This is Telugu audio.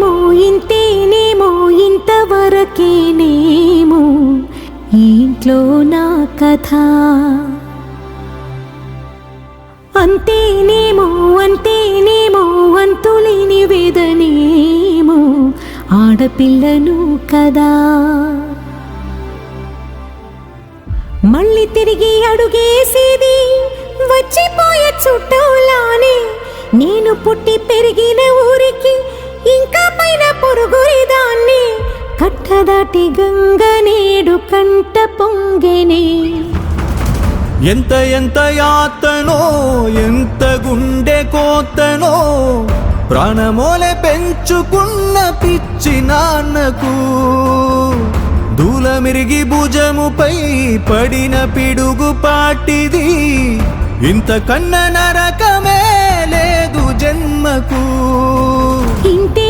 ఇంతేనేమో ఇంతేనేమో ఇంతవరకేనేమో ఈ ఇంట్లో నా కథ. అంతేనేమో అంతేనేమో అంతులేని వేదనేమో ఆడపిల్లను కదా. మళ్ళీ తిరిగి అడుగేసేది వచ్చిపోయే చుట్టూలానే. నేను పుట్టి పెరిగిన ఊరికి ఇంకా పైన పొరుగురిదాన్ని. కట్టదాటి గంగ నేడు కంట పొంగెనే. ఎంత ఎంత యాతనో ఎంత గుండె కోతనో ప్రాణమోలే పెంచుకున్న పిచ్చి నాన్నకు. దూలమిరిగి భుజముపై పడిన పిడుగు పాటిది. ఇంత కన్న నరకమే లేదు జన్మకు. ఇంతే